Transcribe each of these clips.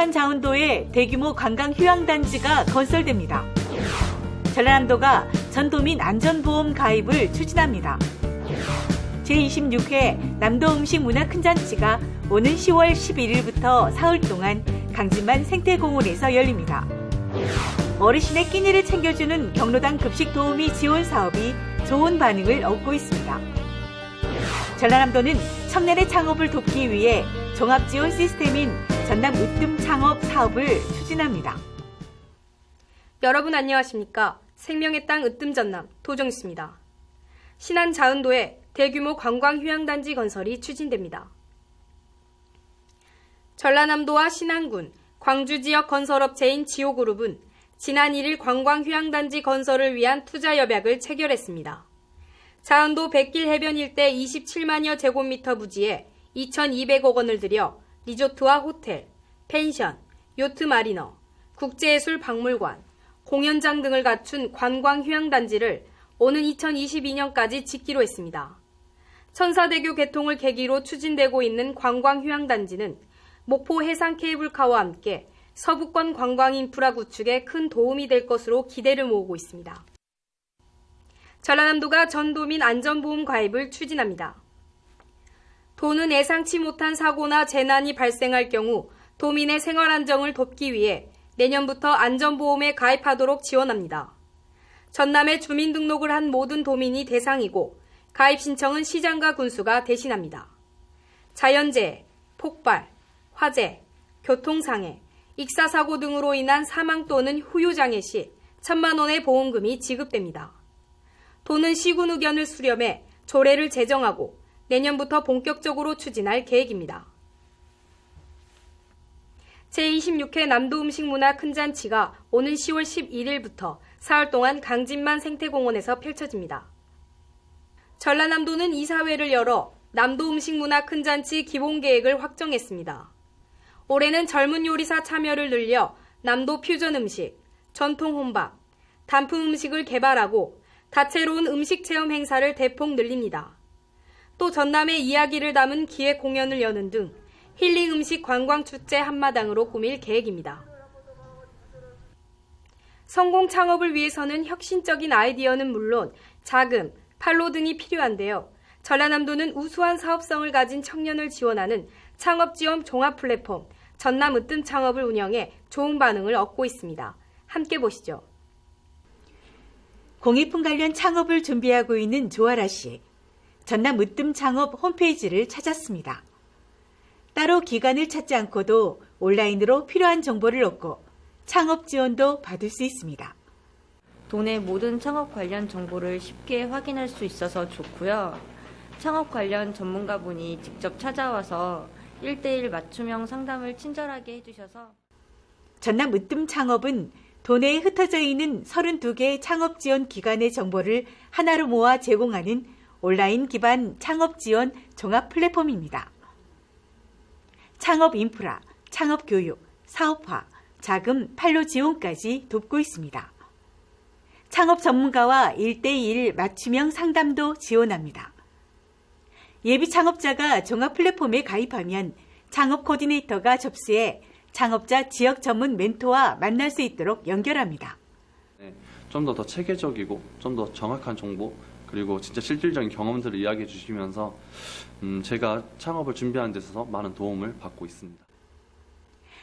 신안자운도에 대규모 관광 휴양단지가 건설됩니다. 전라남도가 전도민 안전보험 가입을 추진합니다. 제26회 남도음식문화큰잔치가 오는 10월 11일부터 사흘 동안 강진만 생태공원에서 열립니다. 어르신의 끼니를 챙겨주는 경로당 급식 도우미 지원 사업이 좋은 반응을 얻고 있습니다. 전라남도는 청년의 창업을 돕기 위해 종합지원 시스템인 전남 으뜸 창업 사업을 추진합니다. 여러분 안녕하십니까? 생명의 땅 으뜸 전남 도정뉴스입니다. 신안 자운도에 대규모 관광 휴양단지 건설이 추진됩니다. 전라남도와 신안군, 광주 지역 건설업체인 지오그룹은 지난 1일 관광 휴양단지 건설을 위한 투자 협약을 체결했습니다. 자운도 백길 해변 일대 27만여 제곱미터 부지에 2,200억 원을 들여 리조트와 호텔, 펜션, 요트 마리너, 국제예술 박물관, 공연장 등을 갖춘 관광 휴양단지를 오는 2022년까지 짓기로 했습니다. 천사대교 개통을 계기로 추진되고 있는 관광 휴양단지는 목포 해상 케이블카와 함께 서부권 관광 인프라 구축에 큰 도움이 될 것으로 기대를 모으고 있습니다. 전라남도가 전도민 안전보험 가입을 추진합니다. 도는 예상치 못한 사고나 재난이 발생할 경우 도민의 생활 안정을 돕기 위해 내년부터 안전보험에 가입하도록 지원합니다. 전남에 주민등록을 한 모든 도민이 대상이고 가입 신청은 시장과 군수가 대신합니다. 자연재해, 폭발, 화재, 교통상해, 익사사고 등으로 인한 사망 또는 후유장애 시 1,000만 원의 보험금이 지급됩니다. 도는 시군 의견을 수렴해 조례를 제정하고 내년부터 본격적으로 추진할 계획입니다. 제26회 남도음식문화큰잔치가 오는 10월 11일부터 사흘 동안 강진만 생태공원에서 펼쳐집니다. 전라남도는 이사회를 열어 남도음식문화큰잔치 기본계획을 확정했습니다. 올해는 젊은 요리사 참여를 늘려 남도 퓨전 음식, 전통 혼밥, 단품 음식을 개발하고 다채로운 음식 체험 행사를 대폭 늘립니다. 또 전남의 이야기를 담은 기획 공연을 여는 등 힐링 음식 관광축제 한마당으로 꾸밀 계획입니다. 성공 창업을 위해서는 혁신적인 아이디어는 물론 자금, 판로 등이 필요한데요. 전라남도는 우수한 사업성을 가진 청년을 지원하는 창업지원 종합 플랫폼 전남 으뜸 창업을 운영해 좋은 반응을 얻고 있습니다. 함께 보시죠. 공익품 관련 창업을 준비하고 있는 조아라 씨. 전남 으뜸 창업 홈페이지를 찾았습니다. 따로 기관을 찾지 않고도 온라인으로 필요한 정보를 얻고 창업 지원도 받을 수 있습니다. 도내 모든 창업 관련 정보를 쉽게 확인할 수 있어서 좋고요. 창업 관련 전문가분이 직접 찾아와서 1대1 맞춤형 상담을 친절하게 해주셔서 전남 으뜸 창업은 도내에 흩어져 있는 32개 창업 지원 기관의 정보를 하나로 모아 제공하는 온라인 기반 창업 지원 종합 플랫폼입니다. 창업 인프라, 창업 교육, 사업화, 자금, 판로 지원까지 돕고 있습니다. 창업 전문가와 1대1 맞춤형 상담도 지원합니다. 예비 창업자가 종합 플랫폼에 가입하면 창업 코디네이터가 접수해 창업자 지역 전문 멘토와 만날 수 있도록 연결합니다. 좀 더 체계적이고 좀 더 정확한 정보 그리고 진짜 실질적인 경험들을 이야기해 주시면서 제가 창업을 준비하는 데 있어서 많은 도움을 받고 있습니다.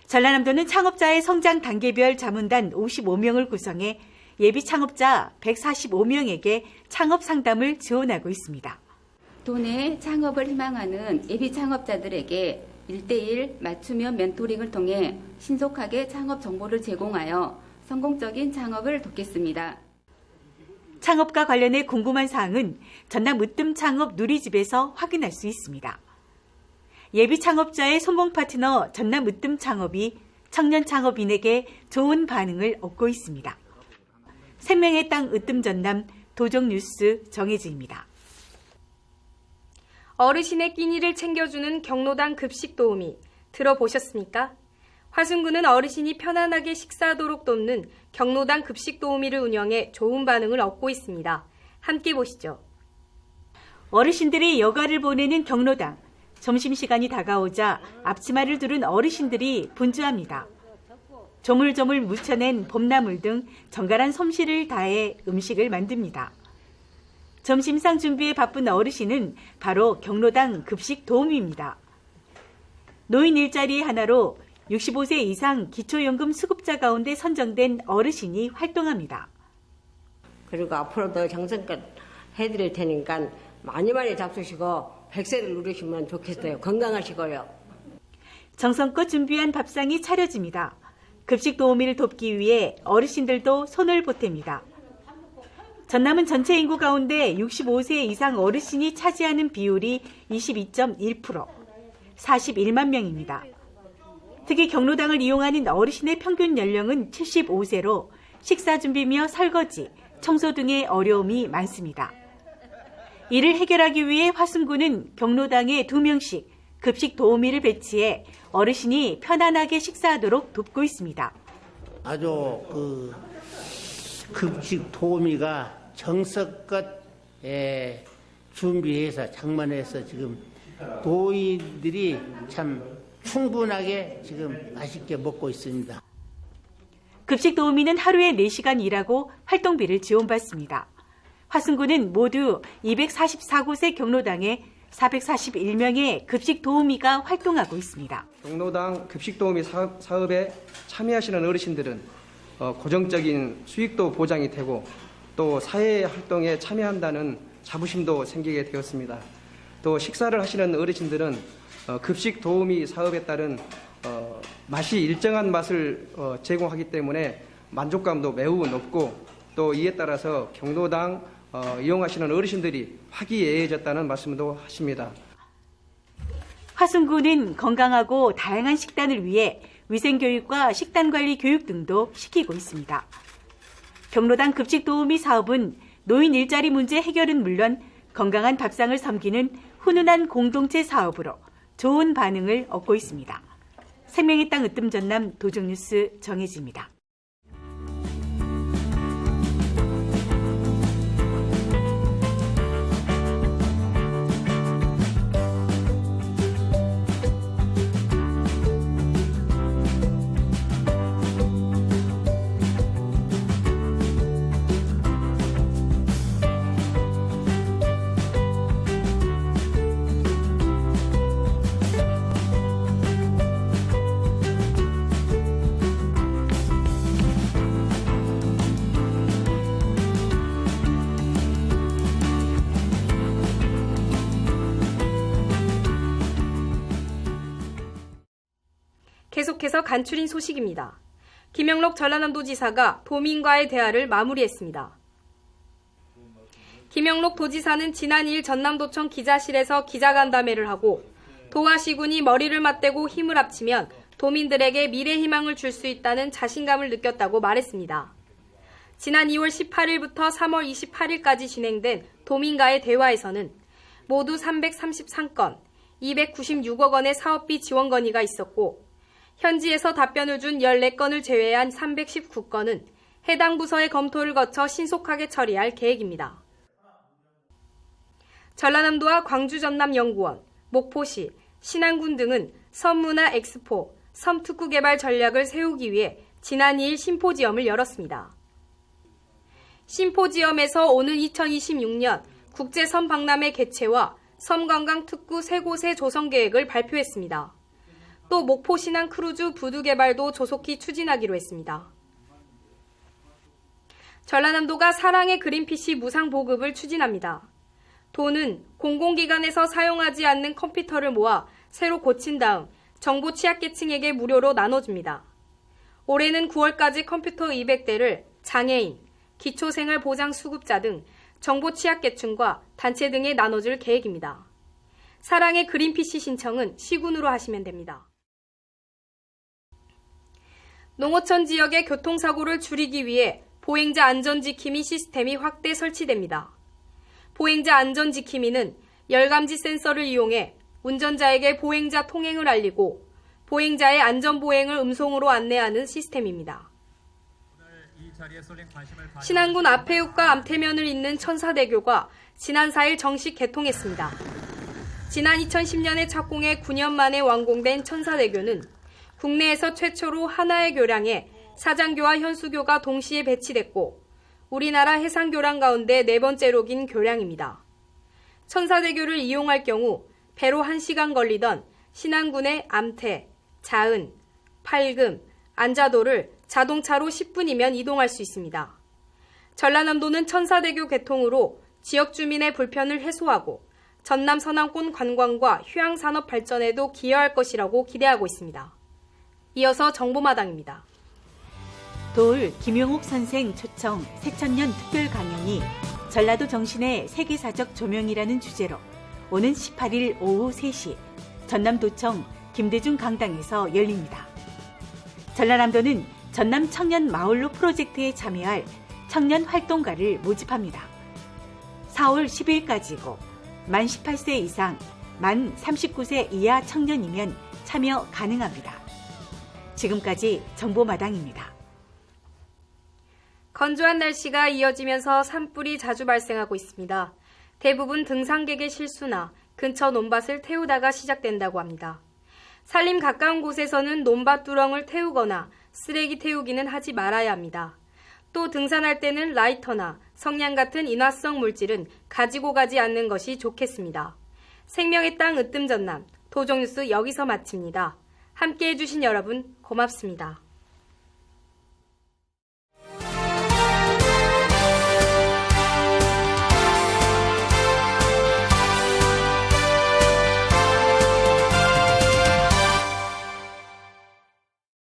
전라남도는 창업자의 성장 단계별 자문단 55명을 구성해 예비 창업자 145명에게 창업 상담을 지원하고 있습니다. 도내 창업을 희망하는 예비 창업자들에게 1대1 맞춤형 멘토링을 통해 신속하게 창업 정보를 제공하여 성공적인 창업을 돕겠습니다. 창업과 관련해 궁금한 사항은 전남 으뜸 창업 누리집에서 확인할 수 있습니다. 예비 창업자의 성공 파트너 전남 으뜸 창업이 청년 창업인에게 좋은 반응을 얻고 있습니다. 생명의 땅 으뜸 전남 도정뉴스 정혜지입니다. 어르신의 끼니를 챙겨주는 경로당 급식 도우미 들어보셨습니까? 화순군은 어르신이 편안하게 식사하도록 돕는 경로당 급식 도우미를 운영해 좋은 반응을 얻고 있습니다. 함께 보시죠. 어르신들이 여가를 보내는 경로당. 점심시간이 다가오자 앞치마를 두른 어르신들이 분주합니다. 조물조물 묻혀낸 봄나물 등 정갈한 솜씨를 다해 음식을 만듭니다. 점심상 준비에 바쁜 어르신은 바로 경로당 급식 도우미입니다. 노인 일자리 하나로 65세 이상 기초연금 수급자 가운데 선정된 어르신이 활동합니다. 그리고 앞으로도 정성껏 해드릴 테니까 많이 잡수시고 100세를 누리시면 좋겠어요. 건강하시고요. 정성껏 준비한 밥상이 차려집니다. 급식 도우미를 돕기 위해 어르신들도 손을 보탭니다. 전남은 전체 인구 가운데 65세 이상 어르신이 차지하는 비율이 22.1%, 41만 명입니다. 특히 경로당을 이용하는 어르신의 평균 연령은 75세로 식사 준비며 설거지, 청소 등의 어려움이 많습니다. 이를 해결하기 위해 화순군은 경로당에 2명씩 급식 도우미를 배치해 어르신이 편안하게 식사하도록 돕고 있습니다. 아주 급식 도우미가 정성껏 준비해서 장만해서 지금 노인들이 참 충분하게 지금 맛있게 먹고 있습니다. 급식 도우미는 하루에 4시간 일하고 활동비를 지원받습니다. 화순군은 모두 244곳의 경로당에 441명의 급식 도우미가 활동하고 있습니다. 경로당 급식 도우미 사업에 참여하시는 어르신들은 고정적인 수익도 보장이 되고 또 사회 활동에 참여한다는 자부심도 생기게 되었습니다. 또 식사를 하시는 어르신들은 급식 도우미 사업에 따른 맛이 일정한 맛을 제공하기 때문에 만족감도 매우 높고 또 이에 따라서 경로당 이용하시는 어르신들이 화기애애해졌다는 말씀도 하십니다. 화순군은 건강하고 다양한 식단을 위해 위생교육과 식단관리 교육 등도 시키고 있습니다. 경로당 급식 도우미 사업은 노인 일자리 문제 해결은 물론 건강한 밥상을 섬기는 훈훈한 공동체 사업으로 좋은 반응을 얻고 있습니다. 생명의 땅 으뜸 전남 도정뉴스 정혜지입니다. 계속해서 간추린 소식입니다. 김영록 전라남도지사가 도민과의 대화를 마무리했습니다. 김영록 도지사는 지난 2일 전남도청 기자실에서 기자간담회를 하고 도화시군이 머리를 맞대고 힘을 합치면 도민들에게 미래 희망을 줄 수 있다는 자신감을 느꼈다고 말했습니다. 지난 2월 18일부터 3월 28일까지 진행된 도민과의 대화에서는 모두 333건, 296억 원의 사업비 지원 건의가 있었고 현지에서 답변을 준 14건을 제외한 319건은 해당 부서의 검토를 거쳐 신속하게 처리할 계획입니다. 전라남도와 광주 전남연구원, 목포시, 신안군 등은 섬문화 엑스포, 섬특구 개발 전략을 세우기 위해 지난 2일 심포지엄을 열었습니다. 심포지엄에서 오는 2026년 국제섬 박람회 개최와 섬관광 특구 3곳의 조성 계획을 발표했습니다. 또 목포 신안 크루즈 부두 개발도 조속히 추진하기로 했습니다. 전라남도가 사랑의 그린피쉬 무상 보급을 추진합니다. 도는 공공기관에서 사용하지 않는 컴퓨터를 모아 새로 고친 다음 정보 취약계층에게 무료로 나눠줍니다. 올해는 9월까지 컴퓨터 200대를 장애인, 기초생활보장수급자 등 정보 취약계층과 단체 등에 나눠줄 계획입니다. 사랑의 그린피쉬 신청은 시군으로 하시면 됩니다. 농어촌 지역의 교통사고를 줄이기 위해 보행자 안전지킴이 시스템이 확대 설치됩니다. 보행자 안전지킴이는 열감지 센서를 이용해 운전자에게 보행자 통행을 알리고 보행자의 안전보행을 음성으로 안내하는 시스템입니다. 신안군 앞해육과 암태면을 잇는 천사대교가 지난 4일 정식 개통했습니다. 지난 2010년에 착공해 9년 만에 완공된 천사대교는 국내에서 최초로 하나의 교량에 사장교와 현수교가 동시에 배치됐고 우리나라 해상교량 가운데 4번째로 긴 교량입니다. 천사대교를 이용할 경우 배로 1시간 걸리던 신안군의 암태, 자은, 팔금, 안자도를 자동차로 10분이면 이동할 수 있습니다. 전라남도는 천사대교 개통으로 지역 주민의 불편을 해소하고 전남 서남권 관광과 휴양산업 발전에도 기여할 것이라고 기대하고 있습니다. 이어서 정보마당입니다. 돌 김용옥 선생 초청 새천년 특별 강연이 전라도 정신의 세계사적 조명이라는 주제로 오는 18일 오후 3시 전남도청 김대중 강당에서 열립니다. 전라남도는 전남 청년 마을로 프로젝트에 참여할 청년 활동가를 모집합니다. 4월 10일까지고 만 18세 이상, 만 39세 이하 청년이면 참여 가능합니다. 지금까지 정보마당입니다. 건조한 날씨가 이어지면서 산불이 자주 발생하고 있습니다. 대부분 등산객의 실수나 근처 논밭을 태우다가 시작된다고 합니다. 산림 가까운 곳에서는 논밭 두렁을 태우거나 쓰레기 태우기는 하지 말아야 합니다. 또 등산할 때는 라이터나 성냥 같은 인화성 물질은 가지고 가지 않는 것이 좋겠습니다. 생명의 땅 으뜸전남 도종뉴스 여기서 마칩니다. 함께해 주신 여러분 고맙습니다.